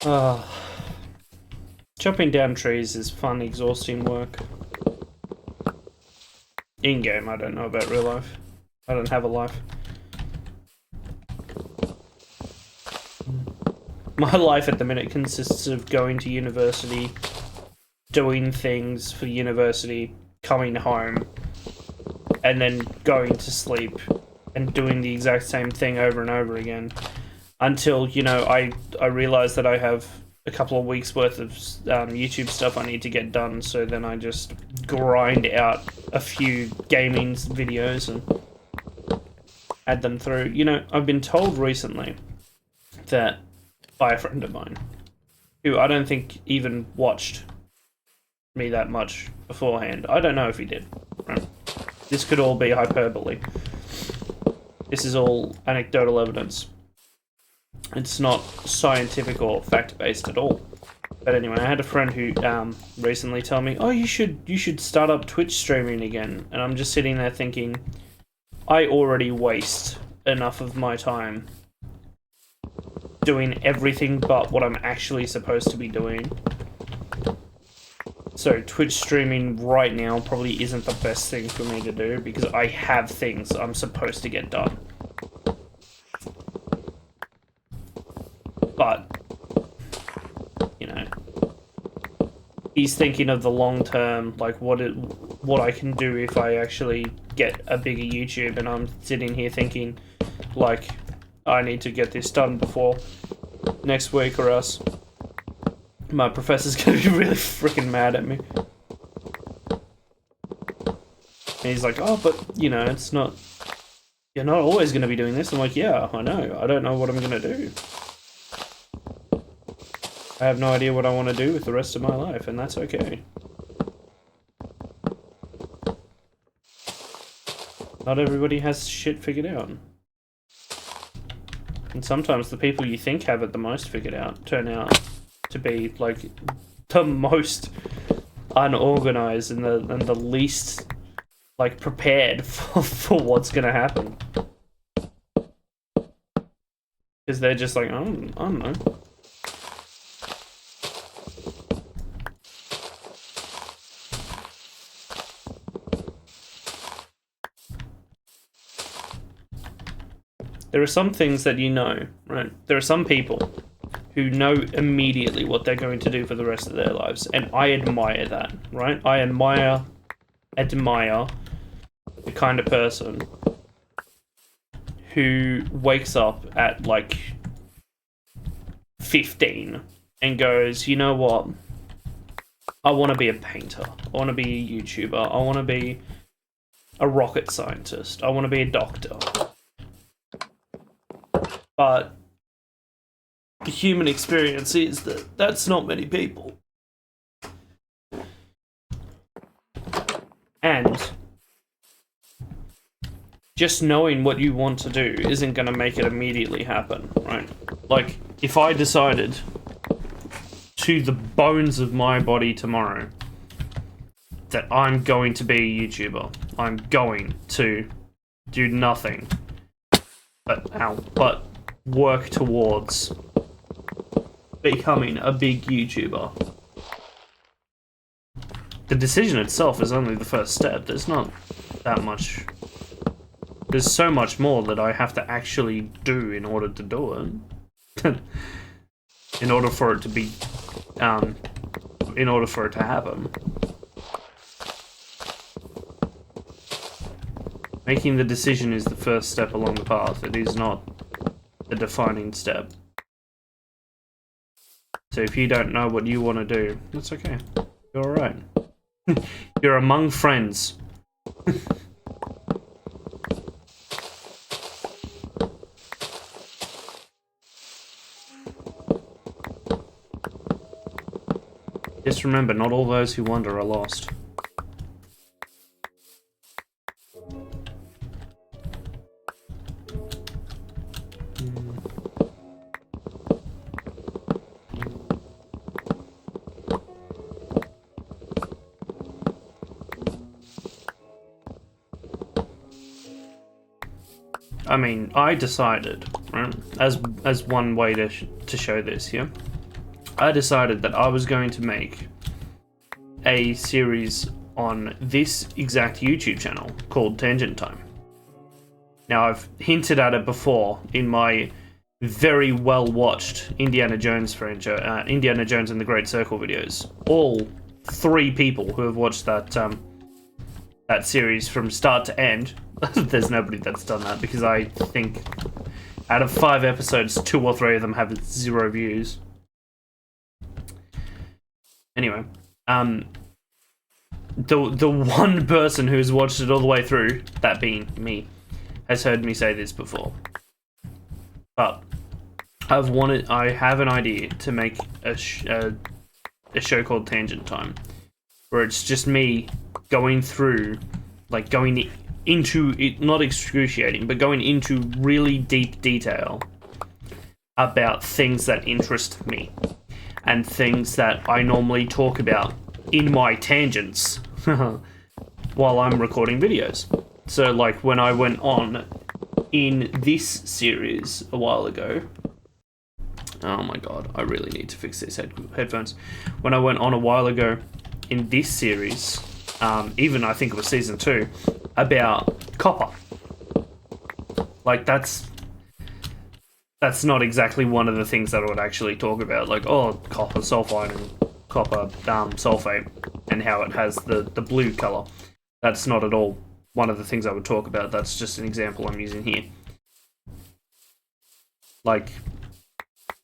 Uh, chopping down trees is fun, exhausting work. In-game, I don't know about real life. I don't have a life. My life at the minute consists of going to university, doing things for university, coming home, and then going to sleep and doing the exact same thing over and over again until, you know, I realize that I have a couple of weeks worth of YouTube stuff I need to get done, so then I just grind out a few gaming videos and add them through. You know, I've been told recently that by a friend of mine, who I don't think even watched me that much beforehand. I don't know if he did. Right? This could all be hyperbole. This is all anecdotal evidence. It's not scientific or fact-based at all. But anyway, I had a friend who recently told me, "Oh, you should start up Twitch streaming again." And I'm just sitting there thinking, I already waste enough of my time doing everything but what I'm actually supposed to be doing. So Twitch streaming right now probably isn't the best thing for me to do because I have things I'm supposed to get done. But, you know, he's thinking of the long term, like what I can do if I actually get a bigger YouTube, and I'm sitting here thinking, like, I need to get this done before next week or else my professor's gonna be really freaking mad at me. And he's like, "Oh, but, you know, it's not... You're not always gonna be doing this." I'm like, "Yeah, I know. I don't know what I'm gonna do. I have no idea what I want to do with the rest of my life, and that's okay." Not everybody has shit figured out. And sometimes the people you think have it the most figured out turn out to be, like, the most unorganized and the least, like, prepared for what's gonna happen. Because they're just like, I don't know. There are some things that you know, right? There are some people who know immediately what they're going to do for the rest of their lives, and I admire that, right? I admire the kind of person who wakes up at, like, 15 and goes, "You know what? I want to be a painter. I want to be a YouTuber. I want to be a rocket scientist. I want to be a doctor." But the human experience is that that's not many people. And just knowing what you want to do isn't going to make it immediately happen, right? Like, if I decided to the bones of my body tomorrow that I'm going to be a YouTuber, I'm going to do nothing but work towards becoming a big YouTuber. The decision itself is only the first step. There's not that much. There's so much more that I have to actually do in order to do it. In order for it to be, in order for it to happen. Making the decision is the first step along the path. It is not the defining step. So if you don't know what you want to do, that's okay. You're alright. You're among friends. Just remember, not all those who wander are lost. I mean, I decided, right, as one way to show this here, I decided that I was going to make a series on this exact YouTube channel called Tangent Time. Now, I've hinted at it before in my very well-watched Indiana Jones franchise, Indiana Jones and the Great Circle videos. All 3 people who have watched that that series from start to end. There's nobody that's done that, because I think out of 5 episodes, 2 or 3 of them have 0 views. Anyway, the one person who's watched it all the way through, that being me, has heard me say this before. But I have an idea to make a show called Tangent Time, where it's just me going through, like going into it, not excruciating, but going into really deep detail about things that interest me and things that I normally talk about in my tangents while I'm recording videos. So, like, when I went on in this series a while ago, oh my god, I really need to fix these headphones. When I went on a while ago in this series, even I think it was season 2, about copper. Like, that's not exactly one of the things that I would actually talk about. Like, oh, copper sulfide and copper sulfate and how it has the blue color. That's not at all one of the things I would talk about. That's just an example I'm using here. Like,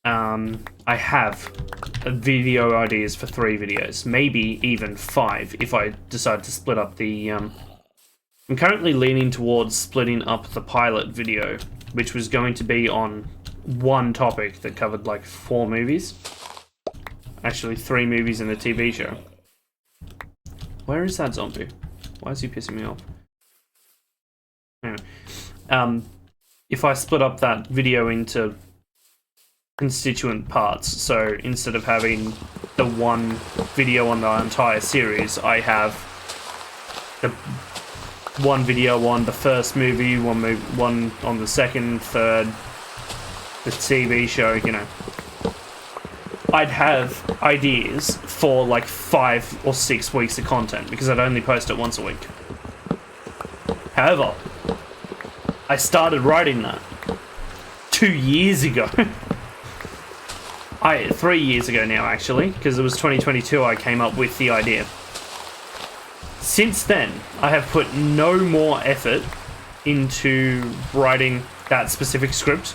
I have video ideas for 3 videos, maybe even 5 if I decide to split up the... I'm currently leaning towards splitting up the pilot video, which was going to be on one topic that covered like 4 movies. Actually, 3 movies and a TV show. Where is that zombie? Why is he pissing me off? Anyway, if I split up that video into constituent parts, so instead of having the one video on the entire series, I have the one video on the first movie, one on the second, third, the TV show, you know. I'd have ideas for like 5 or 6 weeks of content, because I'd only post it once a week. However, I started writing that 2 years ago. 3 years ago now, actually, because it was 2022 I came up with the idea. Since then, I have put no more effort into writing that specific script,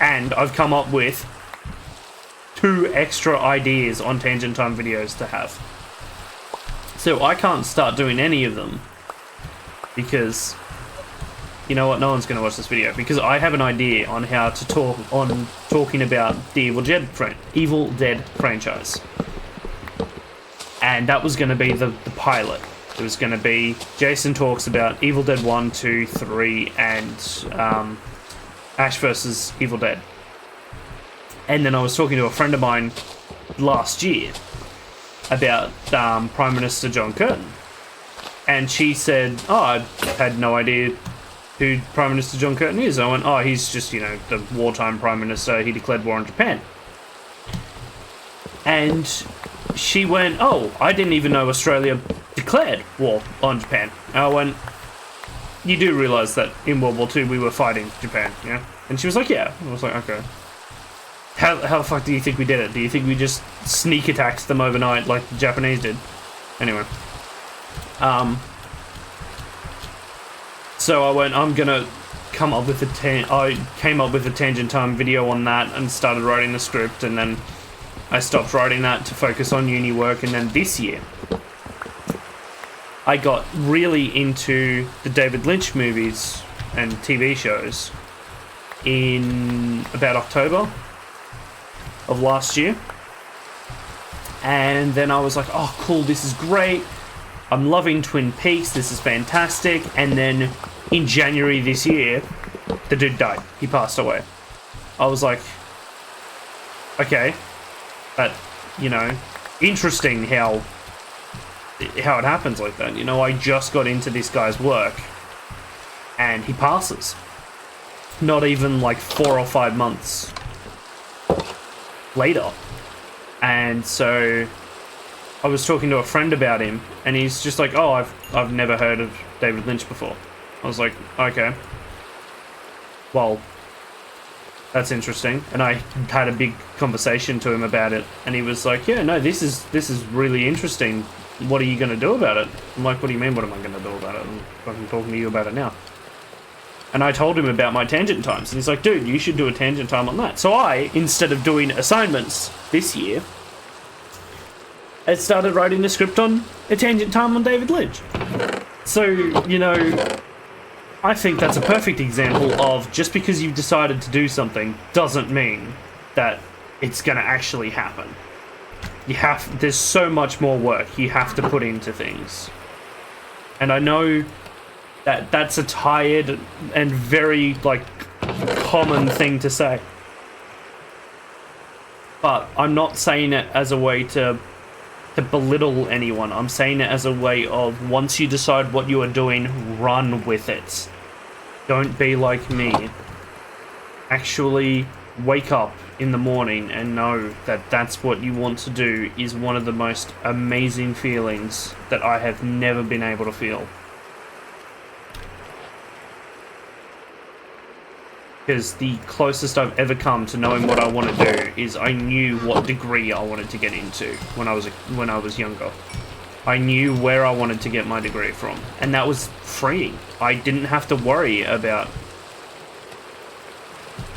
and I've come up with 2 extra ideas on Tangent Time videos to have. So I can't start doing any of them, because, you know what, no one's going to watch this video, because I have an idea on how to talking about the Evil Dead franchise. And that was going to be the pilot. It was going to be Jayson talks about Evil Dead 1, 2, 3, and Ash vs. Evil Dead. And then I was talking to a friend of mine last year about Prime Minister John Curtin. And she said, oh, I had no idea who Prime Minister John Curtin is. I went, oh, he's just, you know, the wartime Prime Minister. He declared war on Japan. And she went, oh, I didn't even know Australia declared war on Japan. And I went, you do realise that in World War II we were fighting Japan, yeah? And she was like, yeah. And I was like, okay. How the fuck do you think we did it? Do you think we just sneak attacked them overnight like the Japanese did? Anyway. So I went, I'm gonna come up with I came up with a Tangent Time video on that and started writing the script, and then I stopped writing that to focus on uni work, and then this year I got really into the David Lynch movies and TV shows in about October of last year. And then I was like, oh cool, this is great. I'm loving Twin Peaks, this is fantastic. And then in January this year, the dude died. He passed away. I was like, okay, but, you know, interesting how it happens like that. You know, I just got into this guy's work and he passes. Not even like 4 or 5 months later. And so I was talking to a friend about him, and he's just like, oh, I've never heard of David Lynch before. I was like, okay. Well, that's interesting. And I had a big conversation to him about it, and he was like, yeah, no, this is really interesting. What are you going to do about it? I'm like, what do you mean, what am I going to do about it? I'm fucking talking to you about it now. And I told him about my tangent times, and he's like, dude, you should do a tangent time on that. So I, instead of doing assignments this year, I started writing a script on a tangent time on David Lynch. So, you know, I think that's a perfect example of just because you've decided to do something doesn't mean that it's going to actually happen. There's so much more work you have to put into things. And I know that that's a tired and very, like, common thing to say. But I'm not saying it as a way to belittle anyone. I'm saying it as a way of, once you decide what you are doing, run with it. Don't be like me. Actually wake up in the morning and know that that's what you want to do is one of the most amazing feelings that I have never been able to feel. Because the closest I've ever come to knowing what I want to do is I knew what degree I wanted to get into when I was younger. I knew where I wanted to get my degree from, and that was freeing. I didn't have to worry about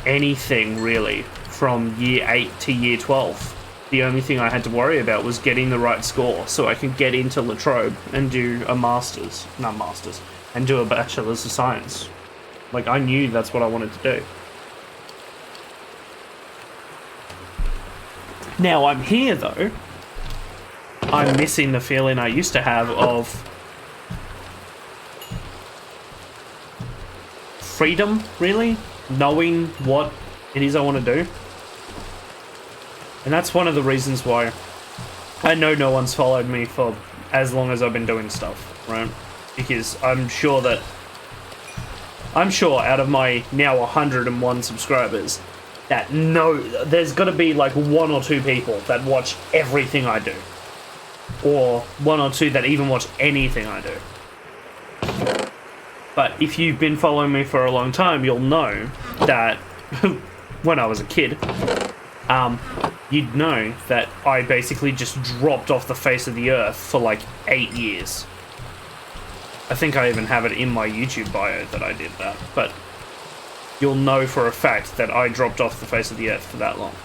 anything really from year 8 to year 12. The only thing I had to worry about was getting the right score so I could get into La Trobe and do a and do a Bachelor's of Science. Like, I knew that's what I wanted to do. Now I'm here though. I'm missing the feeling I used to have of freedom, really, knowing what it is I want to do. And that's one of the reasons why I know no one's followed me for as long as I've been doing stuff, right? Because I'm sure out of my now 101 subscribers, that there's got to be like 1 or 2 people that watch everything I do. Or 1 or 2 that even watch anything I do. But if you've been following me for a long time, you'll know that when I was a kid, you'd know that I basically just dropped off the face of the earth for like 8 years. I think I even have it in my YouTube bio that I did that, but you'll know for a fact that I dropped off the face of the earth for that long.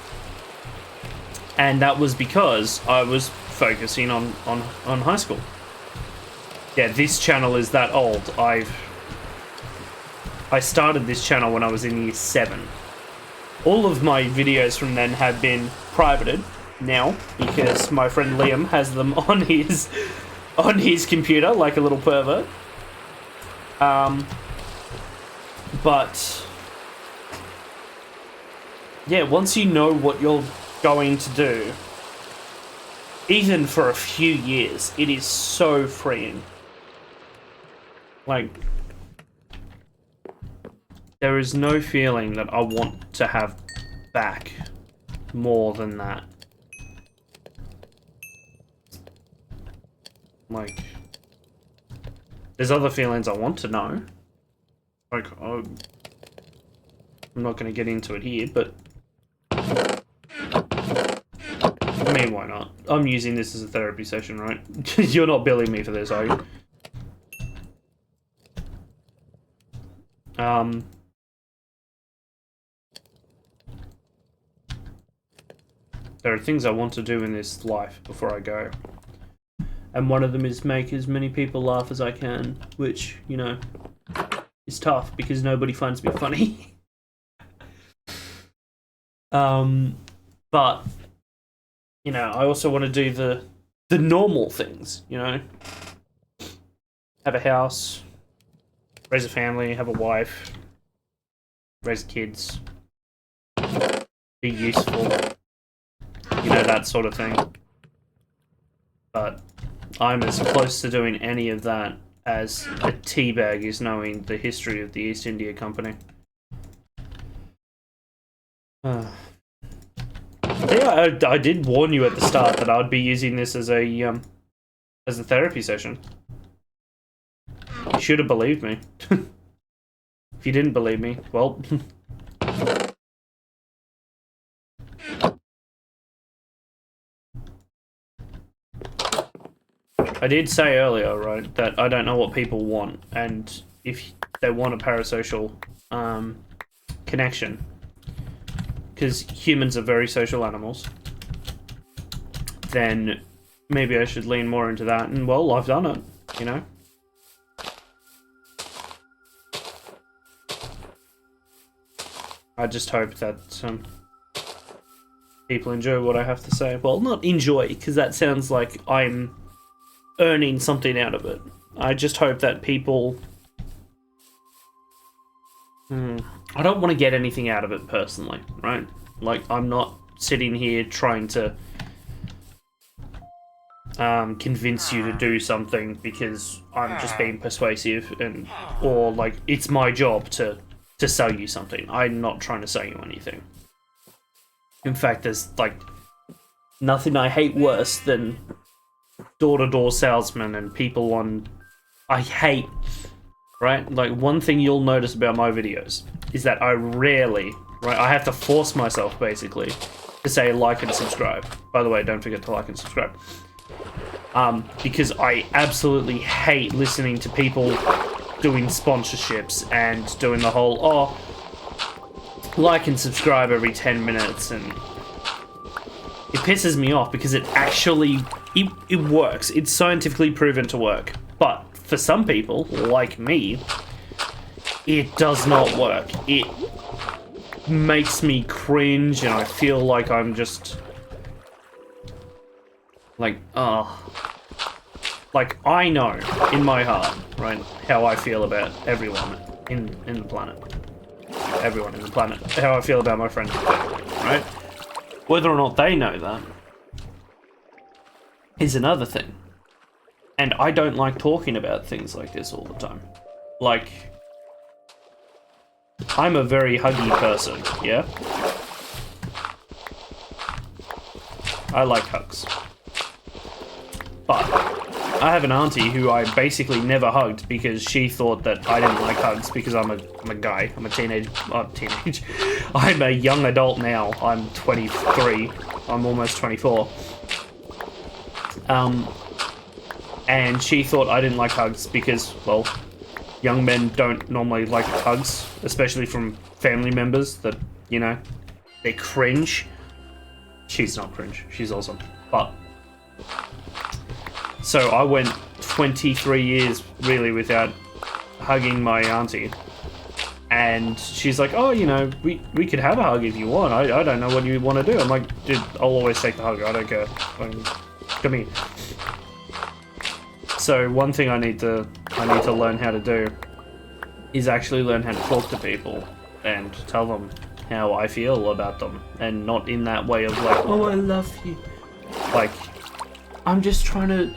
And that was because I was focusing on high school. Yeah, this channel is that old. I started this channel when I was in year 7. All of my videos from then have been privated now because my friend Liam has them on his computer like a little pervert. But yeah, once you know what you're going to do, even for a few years, it is so freeing. Like, there is no feeling that I want to have back more than that. Like, there's other feelings I want to know. Like, I'm not going to get into it here, but I mean, why not? I'm using this as a therapy session, right? You're not billing me for this, are you? There are things I want to do in this life before I go. And one of them is make as many people laugh as I can, which, you know, is tough because nobody finds me funny. But, you know, I also want to do the normal things, you know? Have a house, raise a family, have a wife, raise kids, be useful, you know, that sort of thing. But I'm as close to doing any of that as a teabag is knowing the history of the East India Company. There Yeah, I did warn you at the start that I'd be using this as a therapy session. You should have believed me. If you didn't believe me, well... I did say earlier, right, that I don't know what people want, and if they want a parasocial connection, because humans are very social animals, then maybe I should lean more into that, and well, I've done it, you know? I just hope that people enjoy what I have to say. Well, not enjoy, because that sounds like I'm earning something out of it. I just hope that people... I don't want to get anything out of it personally, right? Like, I'm not sitting here trying to convince you to do something because I'm just being persuasive, and or like it's my job to sell you something. I'm not trying to sell you anything. In fact, there's like nothing I hate worse than door-to-door salesmen and people on... I hate, right? Like, one thing you'll notice about my videos is that I rarely, right, I have to force myself, basically, to say like and subscribe. By the way, don't forget to like and subscribe. Because I absolutely hate listening to people doing sponsorships and doing the whole, oh, like and subscribe every 10 minutes, and it pisses me off because it actually, it works. It's scientifically proven to work. But for some people, like me, it does not work. It makes me cringe, and I feel like I'm just... like, like, I know, in my heart, right, how I feel about everyone in the planet. Everyone in the planet. How I feel about my friends and family, right? Whether or not they know that is another thing. And I don't like talking about things like this all the time. Like, I'm a very huggy person, yeah? I like hugs. But I have an auntie who I basically never hugged because she thought that I didn't like hugs because I'm a guy. I'm a teenage... I'm a young adult now. I'm 23. I'm almost 24. And she thought I didn't like hugs because, well, young men don't normally like hugs, especially from family members that, you know, they cringe. She's not cringe. She's awesome. But... so I went 23 years, really, without hugging my auntie. And she's like, oh, you know, we could have a hug if you want. I don't know what you want to do. I'm like, dude, I'll always take the hug. I don't care. Come here. So one thing I need to learn how to do is actually learn how to talk to people and tell them how I feel about them. And not in that way of like, oh, I love you. Like, I'm just trying to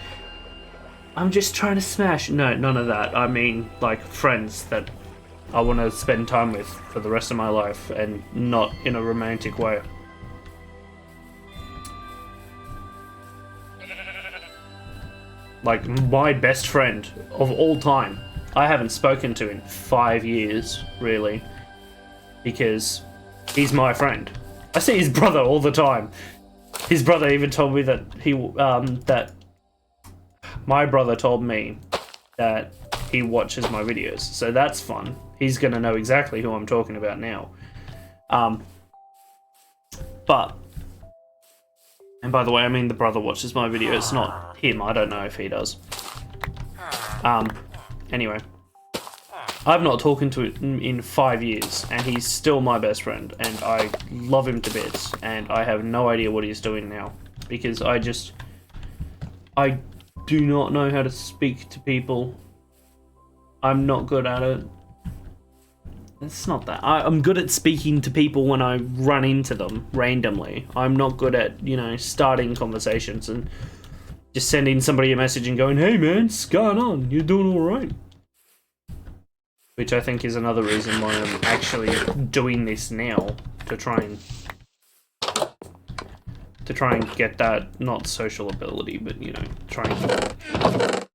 smash. No, none of that. I mean, like, friends that I want to spend time with for the rest of my life, and not in a romantic way. Like, my best friend of all time, I haven't spoken to in 5 years, really, because he's my friend. I see his brother all the time. His brother even told me that my brother told me that he watches my videos, so that's fun. He's gonna know exactly who I'm talking about now. But, and by the way, I mean the brother watches my videos, not him. I don't know if he does. Anyway, I've not talked to him in 5 years, and he's still my best friend, and I love him to bits, and I have no idea what he's doing now, because I do not know how to speak to people. I'm not good at it. It's not that. I'm good at speaking to people when I run into them randomly. I'm not good at, you know, starting conversations and just sending somebody a message and going, hey man, what's going on? You're doing alright. Which I think is another reason why I'm actually doing this now, to try and to try and get that, not social ability, but, you know, try and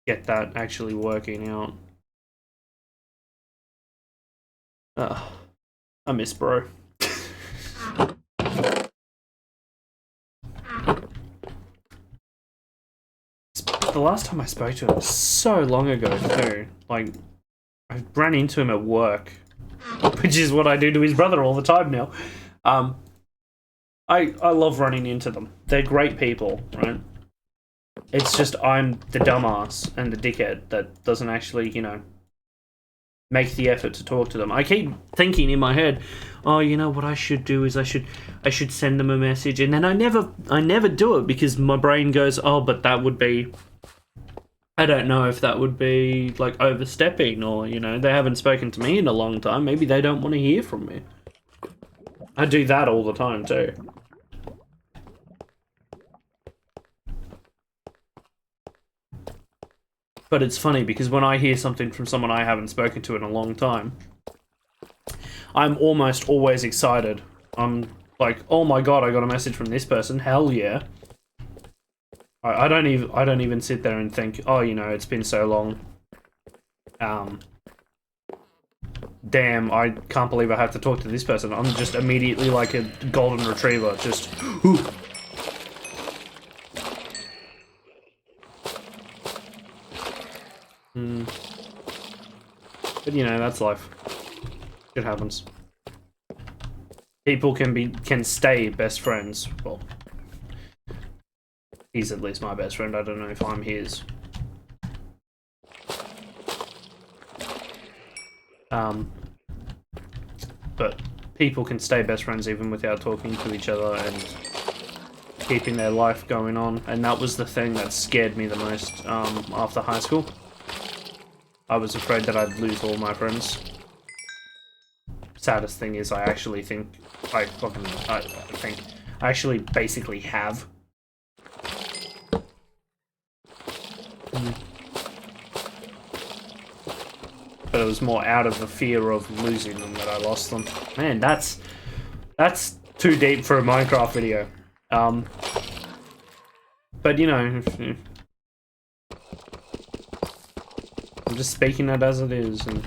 get that actually working out. I miss bro. The last time I spoke to him was so long ago too. Like, I ran into him at work, which is what I do to his brother all the time now. I love running into them. They're great people, right? It's just I'm the dumbass and the dickhead that doesn't actually, you know, make the effort to talk to them. I keep thinking in my head, oh, you know what I should do is I should send them a message, and then I never do it because my brain goes, oh, but that would be, I don't know if that would be like overstepping, or, you know, they haven't spoken to me in a long time. Maybe they don't want to hear from me. I do that all the time too. But it's funny because when I hear something from someone I haven't spoken to in a long time, I'm almost always excited. I'm like, oh my god, I got a message from this person. Hell yeah. I don't even sit there and think, oh, you know, it's been so long. Damn, I can't believe I have to talk to this person. I'm just immediately like a golden retriever, just ooh. But you know, that's life. It happens. People can stay best friends. Well, he's at least my best friend. I don't know if I'm his. But people can stay best friends even without talking to each other and keeping their life going on. And that was the thing that scared me the most after high school. I was afraid that I'd lose all my friends. Saddest thing is I actually think I actually basically have. But it was more out of the fear of losing them that I lost them. Man, that's too deep for a Minecraft video. But you know, I'm just speaking it as it is, and